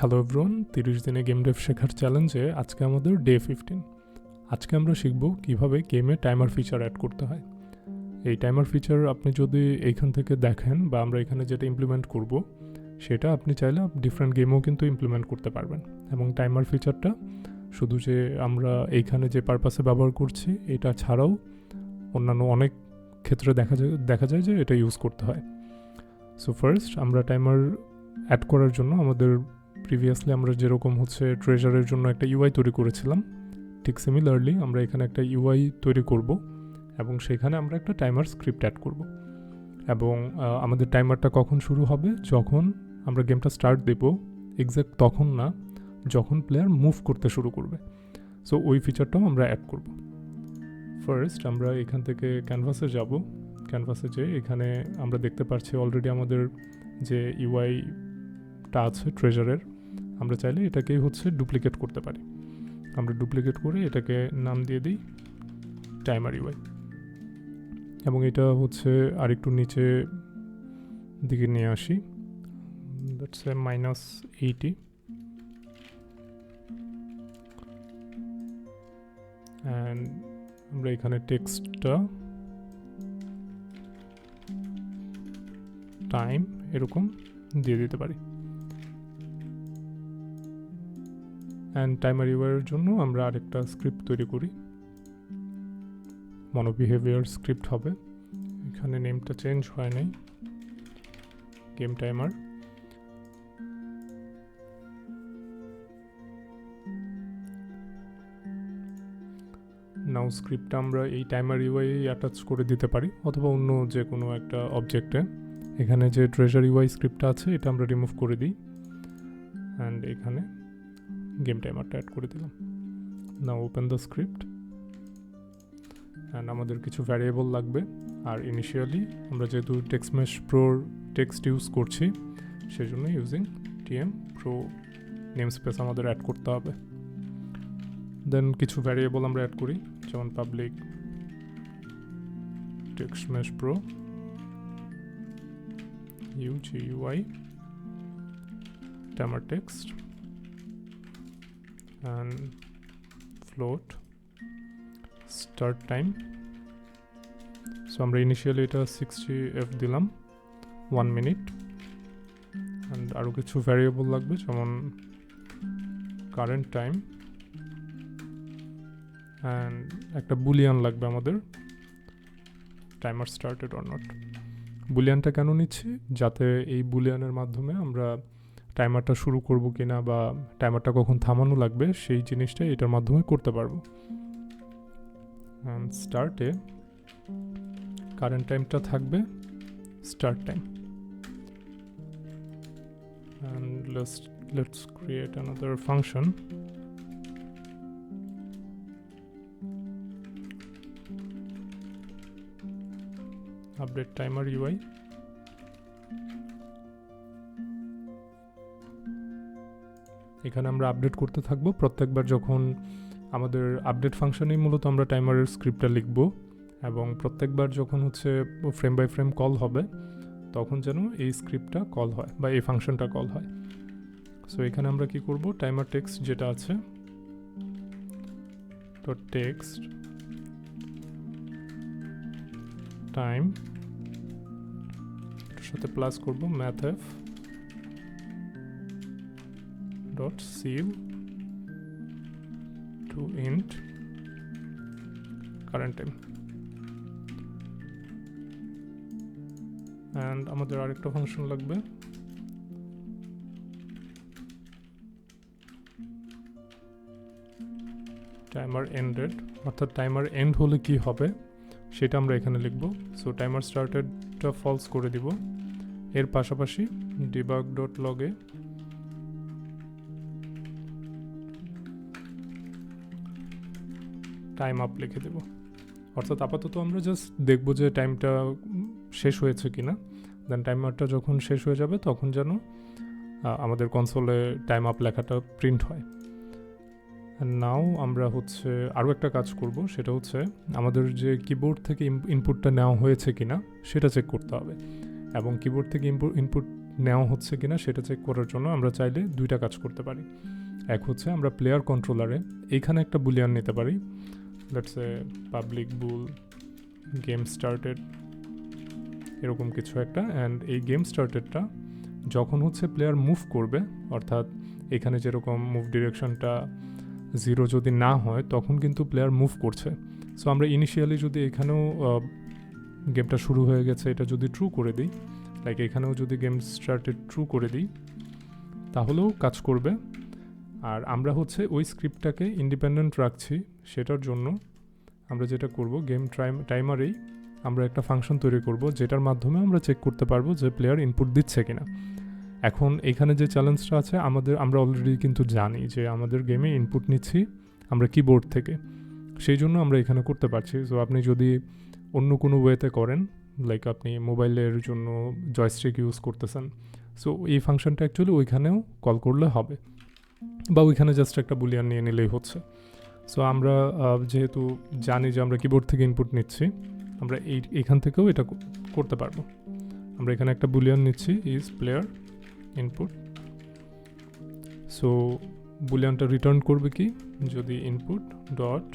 Hello everyone, 30 দিনে game Dave শেখার চ্যালেঞ্জে আজকে আমাদের ডে 15। আজকে আমরা শিখব কিভাবে গেমে টাইমার ফিচার অ্যাড করতে হয়। এই টাইমার ফিচার আপনি যদি এইখান থেকে দেখেন বা আমরা এখানে যেটা ইমপ্লিমেন্ট করব সেটা আপনি চাইলে ডিফারেন্ট গেমেও কিন্তু ইমপ্লিমেন্ট করতে পারবেন। এবং টাইমার ফিচারটা শুধু যে আমরা এইখানে যে পারপাসে ব্যবহার করছি এটা ছাড়াও অন্যান্য অনেক ক্ষেত্রে দেখা যায় যে এটা ইউজ করতে হয়। সো ফার্স্ট আমরা টাইমার অ্যাড করার জন্য আমাদের প্রিভিয়াসলি আমরা যেরকম ট্রেজারের জন্য একটা ইউআই তৈরি করেছিলাম, ঠিক সিমিলারলি আমরা এখানে একটা ইউআই তৈরি করব এবং সেখানে আমরা একটা টাইমার স্ক্রিপ্ট অ্যাড করব। এবং আমাদের টাইমারটা কখন শুরু হবে, যখন আমরা গেমটা স্টার্ট দেব, এক্স্যাক্ট তখন না, যখন প্লেয়ার মুভ করতে শুরু করবে। সো ওই ফিচারটাও আমরা অ্যাড করব। ফার্স্ট আমরা এখান থেকে ক্যানভাসে যাব। ক্যানভাসে যে এখানে আমরা দেখতে পাচ্ছি অলরেডি আমাদের যে ইউআইটা আছে ট্রেজারের, আমরা চাইলে এটাকেই ডুপ্লিকেট করতে পারি। আমরা ডুপ্লিকেট করে এটাকে নাম দিয়ে দিই টাইমার ইউআই। এবং এটা আরেকটু নিচে দিকে নিয়ে আসি, দ্যাটস -80। অ্যান্ড আমরা এখানে টেক্সটটা টাইম এরকম দিয়ে দিতে পারি। অ্যান্ড টাইমার ইউআইয়ের জন্য আমরা আরেকটা স্ক্রিপ্ট তৈরি করি, মনোবিহেভিয়ার স্ক্রিপ্ট হবে। এখানে নেমটা চেঞ্জ হয় নাই, গেম টাইমার। নাও স্ক্রিপ্টটা আমরা এই টাইমার ইউআই অ্যাটাচ করে দিতে পারি অথবা অন্য যে কোনো একটা অবজেক্টে। এখানে যে ট্রেজার ইউআই স্ক্রিপ্টটা আছে এটা আমরা রিমুভ করে দিই অ্যান্ড এখানে গেম টাইমারটা অ্যাড করে দিলাম। নাও ওপেন দ্য স্ক্রিপ্ট অ্যান্ড আমাদের কিছু ভ্যারিয়েবল লাগবে। আর ইনিশিয়ালি আমরা যেহেতু টেক্সটমেশ প্রোর টেক্সট ইউজ করছি সেজন্য using TM pro namespace আমাদের অ্যাড করতে হবে। দেন কিছু ভ্যারিয়েবল আমরা অ্যাড করি, যেমন public TextMesh pro UGUI timer text and float start time. So আমরা ইনিশিয়ালি এটা 60f দিলাম, 1 minute। and আরও কিছু ভ্যারিয়েবল লাগবে, যেমন কারেন্ট টাইম and একটা বুলিয়ান লাগবে আমাদের, টাইমার স্টার্টেড অর নট। বুলিয়ানটা কেন নিচ্ছি, যাতে এই বুলিয়ানের মাধ্যমে আমরা টাইমারটা শুরু করব কিনা বা টাইমারটা কখন থামানো লাগবে সেই জিনিসটা এটার মাধ্যমে করতে পারবো। অ্যান্ড স্টার্টে কারেন্ট টাইমটা থাকবে start time. And let's create another function. Update timer UI. এখানে আমরা আপডেট করতে থাকবো প্রত্যেকবার যখন আমাদের আপডেট ফাংশনেই মূলত আমরা টাইমারের স্ক্রিপ্টটা লিখব, এবং প্রত্যেকবার যখন ফ্রেম বাই ফ্রেম কল হবে তখন যেন এই স্ক্রিপ্টটা কল হয় বা এই ফাংশনটা কল হয়। সো এখানে আমরা কি করব, টাইমার টেক্সট যেটা আছে তো টেক্সট টাইম সাথে প্লাস করব mathf dot save to int current time। and আমাদের আরেকটা ফাংশন লাগবে, টাইমার ended, অর্থাৎ টাইমার এন্ড হলে কি হবে সেটা আমরা এখানে লিখব। সো টাইমার স্টার্টেডটা ফলস করে দিব। এর পাশাপাশি debug.log এ টাইম আপ লিখে দেব। অর্থাৎ আপাতত আমরা জাস্ট দেখব যে টাইমটা শেষ হয়েছে কিনা। দেন টাইমারটা যখন শেষ হয়ে যাবে তখন যেন আমাদের কনসোলে টাইম আপ লেখাটা প্রিন্ট হয়। নাও আমরা আরও একটা কাজ করব, সেটা আমাদের যে কিবোর্ড থেকে ইনপুটটা নেওয়া হয়েছে কিনা সেটা চেক করতে হবে। এবং কিবোর্ড থেকে ইনপুট নেওয়া হচ্ছে কিনা সেটা চেক করার জন্য আমরা চাইলে দুইটা কাজ করতে পারি। এক হচ্ছে আমরা প্লেয়ার কন্ট্রোলারে এইখানে একটা বুলিয়ান নিতে পারি, let's a public bull game started, এরকম কিছু একটা। অ্যান্ড এই গেম স্টার্টেডটা যখন হচ্ছে প্লেয়ার মুভ করবে, অর্থাৎ এখানে যেরকম মুভ ডিরেকশনটা 0 যদি না হয় তখন কিন্তু প্লেয়ার মুভ করছে। সো আমরা ইনিশিয়ালি যদি এখানেও গেমটা শুরু হয়ে গেছে এটা যদি ট্রু করে দিই, লাইক এখানেও যদি গেম স্টার্টেড ট্রু করে দিই তাহলেও কাজ করবে। আর আমরা হচ্ছে ওই স্ক্রিপ্টটাকে ইন্ডিপেন্ডেন্ট রাখছি, সেটার জন্য আমরা যেটা করব, গেম টাইমারেই আমরা একটা ফাংশন তৈরি করব যেটার মাধ্যমে আমরা চেক করতে পারবো যে প্লেয়ার ইনপুট দিচ্ছে কিনা। এখন এখানে যে চ্যালেঞ্জটা আছে আমরা অলরেডি কিন্তু জানি যে আমাদের গেমে ইনপুট নিচ্ছি আমরা কিবোর্ড থেকে, সেই জন্য আমরা এখানে করতে পারছি। সো আপনি যদি অন্য কোনো ওয়েতে করেন, লাইক আপনি মোবাইলের জন্য জয়স্টিক ইউজ করতেছেন, সো এই ফাংশনটা অ্যাকচুয়ালি ওইখানেও কল করলে হবে, বা ওইখানে জাস্ট একটা বুলিয়ান নিয়ে নিলেই হচ্ছে। সো আমরা যেহেতু জানি যে আমরা কিবোর্ড থেকে ইনপুট নিচ্ছি, আমরা এইখান থেকেও এটা করতে পারবো। আমরা এখানে একটা বুলিয়ান নিচ্ছি, ইজ প্লেয়ার ইনপুট। সো বুলিয়ানটা রিটার্ন করবে কি, যদি input dot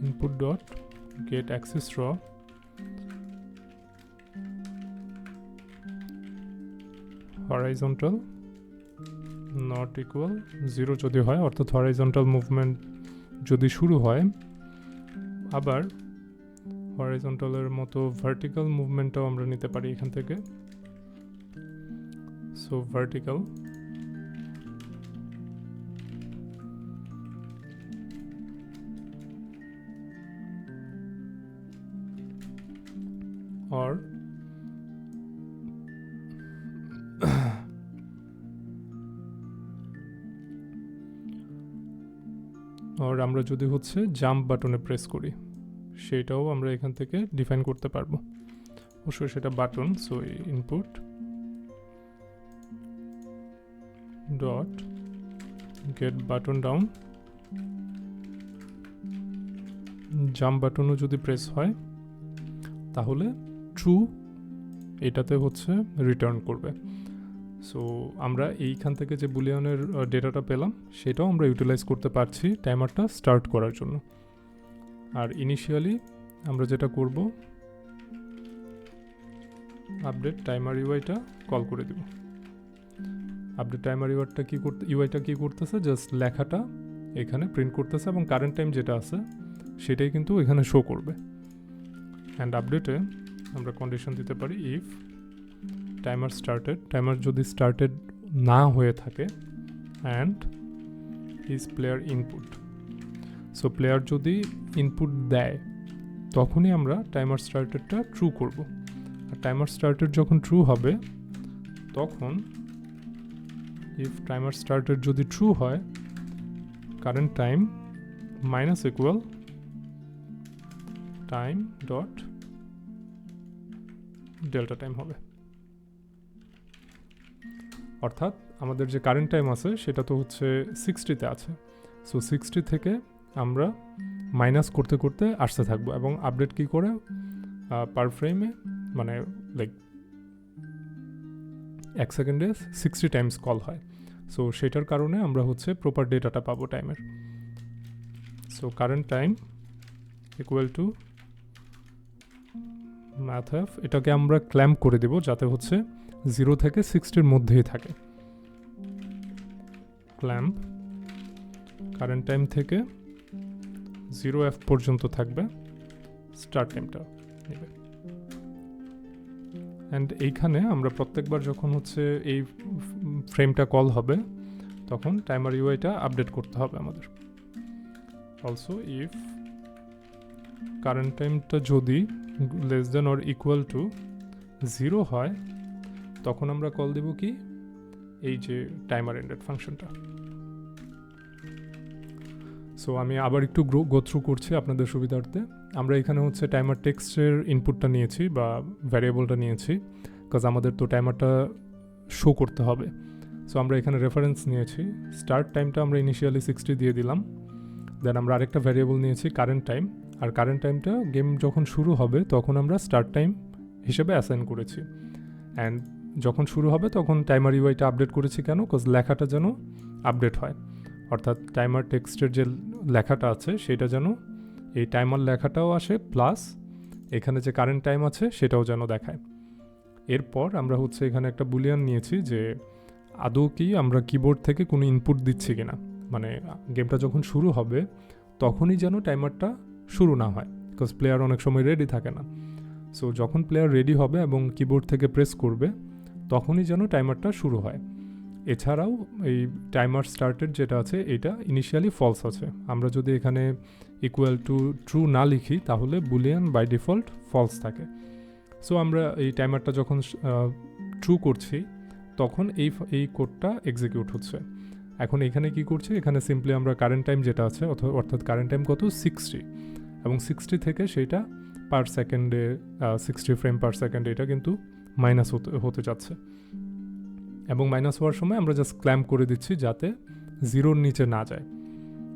input dot get access raw horizontal not equal 0 যদি হয়, অর্থাৎ horizontal movement যদি শুরু হয়, আবার হরাইজন্টালের মতো ভার্টিক্যাল মুভমেন্টটাও আমরা নিতে পারি এখান থেকে। সো ভার্টিক্যাল or আমরা যদি হচ্ছে জাম্প বাটনে প্রেস করি সেটাও আমরা এখান থেকে ডিফাইন করতে পারবো, অবশ্যই সেটা button. So input dot get button down, jump বাটনও যদি প্রেস হয় তাহলে ট্রু এটাতে হচ্ছে রিটার্ন করবে। সো আমরা এইখান থেকে যে বুলিয়নের ডেটাটা পেলাম সেটাও আমরা ইউটিলাইজ করতে পারছি টাইমারটা স্টার্ট করার জন্য। আর ইনিশিয়ালি আমরা যেটা করব, আপডেট টাইমার ইউআইটা কল করে দেব। আপডেট টাইমার ইউআইটা কি করতেছে, জাস্ট লেখাটা এখানে প্রিন্ট করতেছে এবং কারেন্ট টাইম যেটা আছে সেটাই কিন্তু এখানে শো করবে। অ্যান্ড আপডেটে আমরা কন্ডিশন দিতে পারি ইফ টাইমার স্টার্টেড, টাইমার যদি স্টার্টেড না হয়ে থাকে, and is player input. So player যদি ইনপুট দেয় তখনই আমরা টাইমার স্টার্টেডটা ট্রু করব। আর টাইমার স্টার্টেড যখন ট্রু হবে তখন ইফ টাইমার স্টার্টেড যদি ট্রু হয়, current time minus equal time dot delta time হবে। অর্থাৎ আমাদের যে কারেন্ট টাইম আছে সেটা তো হচ্ছে 60-তে আছে, সো 60 থেকে আমরা মাইনাস করতে করতে আসতে থাকবো। এবং আপডেট কি করে, পার ফ্রেমে মানে লাইক 1 সেকেন্ডে 60 টাইমস কল হয়। সো সেটার কারণে আমরা হচ্ছে প্রপার ডেটাটা পাবো টাইমের। So current time equal to math, এটাকে আমরা ক্ল্যাম্প করে দেব যাতে হচ্ছে 0 থেকে 60-র মধ্যেই থাকে। ক্ল্যাম্প কারেন্ট টাইম থেকে 0f পর্যন্ত থাকবে, স্টার্ট টাইমটা নেবে। অ্যান্ড এইখানে আমরা প্রত্যেকবার যখন হচ্ছে এই ফ্রেমটা কল হবে তখন টাইমার ইউআইটা আপডেট করতে হবে আমাদের। অলসো ইফ কারেন্ট টাইমটা যদি less than or equal to 0 হয় তখন আমরা কল দেব কি, এই যে টাইমার এন্ডেড ফাংশনটা। সো আমি আবার একটু গো থ্রু করছি আপনাদের সুবিধার্থে। আমরা এখানে হচ্ছে টাইমার টেক্সটের ইনপুটটা নিয়েছি বা ভ্যারিয়েবলটা নিয়েছি, বিকজ আমাদের তো টাইমারটা শো করতে হবে। সো আমরা এখানে রেফারেন্স নিয়েছি, স্টার্ট টাইমটা আমরা ইনিশিয়ালি 60 দিয়ে দিলাম, দেন আমরা আরেকটা ভ্যারিয়েবল নিয়েছি কারেন্ট টাইম, আর কারেন্ট টাইমটা গেম যখন শুরু হবে তখন আমরা স্টার্ট টাইম হিসেবে অ্যাসাইন করেছি। অ্যান্ড যখন শুরু হবে তখন টাইমার ইউআইটা আপডেট করেছি কেন? বিকজ লেখাটা যেন আপডেট হয়, অর্থাৎ টাইমার টেক্সটের যে লেখাটা আছে সেটা যেন এই টাইমার লেখাটাও আসে, প্লাস এখানে যে কারেন্ট টাইম আছে সেটাও যেন দেখায়। এরপর আমরা হচ্ছে এখানে একটা বুলিয়ান নিয়েছি যে আদৌ কি আমরা কিবোর্ড থেকে কোনো ইনপুট দিচ্ছি কিনা, মানে গেমটা যখন শুরু হবে তখনই যেন টাইমারটা শুরু না হয়, বিকজ প্লেয়ার অনেক সময় রেডি থাকে না। সো যখন প্লেয়ার রেডি হবে এবং কিবোর্ড থেকে প্রেস করবে তখনই যেন টাইমারটা শুরু হয়। এছাড়াও এই টাইমার স্টার্টেড যেটা আছে এটা ইনিশিয়ালি ফলস আছে। আমরা যদি এখানে ইকুয়াল টু ট্রু না লিখি তাহলে বুলিয়ান বাই ডিফল্ট ফলস থাকে। সো আমরা এই টাইমারটা যখন ট্রু করছি তখন এই কোডটা এক্সিকিউট হচ্ছে। এখন এখানে কি করছি, এখানে সিম্পলি আমরা কারেন্ট টাইম যেটা আছে অর্থাৎ কারেন্ট টাইম কত 60, এবং 60 থেকে সেইটা পার সেকেন্ডে 60 ফ্রেম পার সেকেন্ডে এটা কিন্তু মাইনাস হতে যাচ্ছে, এবং মাইনাস হওয়ার সময় আমরা জাস্ট ক্ল্যাম্প করে দিচ্ছি যাতে জিরোর নিচে না যায়।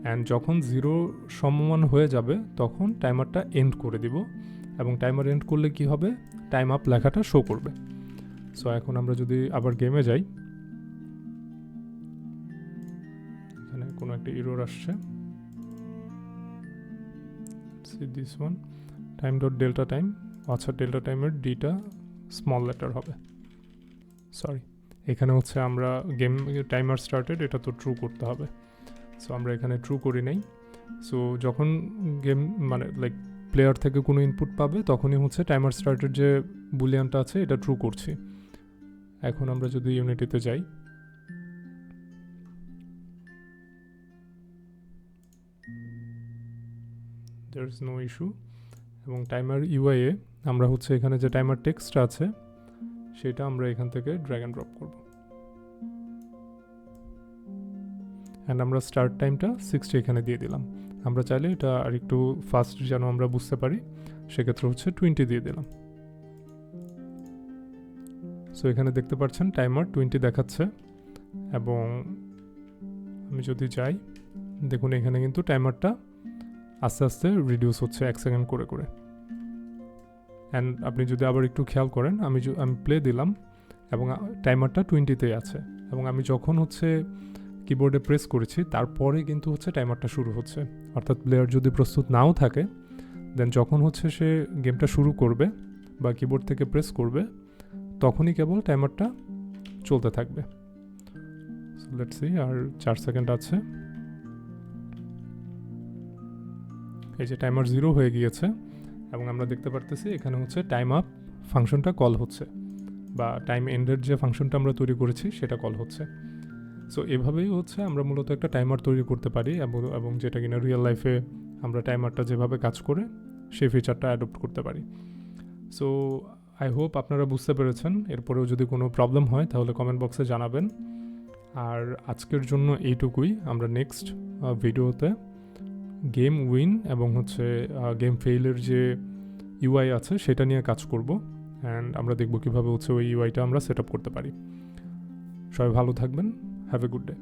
অ্যান্ড যখন জিরো সমমান হয়ে যাবে তখন টাইমারটা এন্ড করে দিব, এবং টাইমার এন্ড করলে কি হবে, টাইম আপ লেখাটা শো করবে। সো এখন আমরা যদি আবার গেমে যাই, এখানে কোনো একটা এরর আসছে, this one time dot delta time. আচ্ছা, ডেল্টা টাইমের ডিটা স্মল লেটার হবে, সরি। এখানে হচ্ছে আমরা গেম টাইমার স্টার্টেড এটা তো ট্রু করতে হবে। সো আমরা এখানে ট্রু করি নাই। সো যখন গেম মানে লাইক প্লেয়ার থেকে কোনো ইনপুট পাবে তখনই হচ্ছে টাইমার স্টার্টেড যে বুলিয়ানটা আছে এটা ট্রু করছি। এখন আমরা যদি ইউনিটিতে যাই, there is no issue, এবং টাইমার ইউআইয়ে আমরা হচ্ছে এখানে যে টাইমার টেক্সট আছে সেটা আমরা এখান থেকে ড্র্যাগ অ্যান্ড ড্রপ করব, অ্যান্ড আমরা স্টার্ট টাইমটা 60 এখানে দিয়ে দিলাম। আমরা চাইলে এটা আর একটু ফাস্ট যেন আমরা বুঝতে পারি সেক্ষেত্রে হচ্ছে 20 দিয়ে দিলাম। সো এখানে দেখতে পাচ্ছেন টাইমার 20 দেখাচ্ছে, এবং আমি যদি যাই দেখুন এখানে কিন্তু টাইমারটা আস্তে আস্তে রিডিউস হচ্ছে 1 সেকেন্ড করে করে। অ্যান্ড আপনি যদি আবার একটু খেয়াল করেন, আমি প্লে দিলাম এবং টাইমারটা 20তেই আছে, এবং আমি যখন হচ্ছে কিবোর্ডে প্রেস করেছি তারপরে কিন্তু হচ্ছে টাইমারটা শুরু হচ্ছে। অর্থাৎ প্লেয়ার যদি প্রস্তুত নাও থাকে দেন যখন হচ্ছে সে গেমটা শুরু করবে বা কিবোর্ড থেকে প্রেস করবে তখনই কেবল টাইমারটা চলতে থাকবে। সো লেটস সি, আর 4 সেকেন্ড আছে। এই যে টাইমার 0 হয়ে গিয়েছে, এবং আমরা দেখতে পারতেছি এখানে হচ্ছে টাইম আপ ফাংশনটা কল হচ্ছে, বা টাইম এন্ডের যে ফাংশনটা আমরা তৈরি করেছি সেটা কল হচ্ছে। সো এভাবেই হচ্ছে আমরা মূলত একটা টাইমার তৈরি করতে পারি, এবং যেটা কিনা রিয়েল লাইফে আমরা টাইমারটা যেভাবে কাজ করে সেই ফিচারটা অ্যাডপ্ট করতে পারি। সো আই হোপ আপনারা বুঝতে পেরেছেন। এরপরেও যদি কোনো প্রবলেম হয় তাহলে কমেন্ট বক্সে জানাবেন। আর আজকের জন্য এইটুকুই। আমরা নেক্সট ভিডিওতে গেম উইন এবং হচ্ছে গেম ফেইলের যে ইউআই আছে সেটা নিয়ে কাজ করব, অ্যান্ড আমরা দেখব কীভাবে হচ্ছে ওই ইউআইটা আমরা সেট আপ করতে পারি। সবাই ভালো থাকবেন। Have a good day.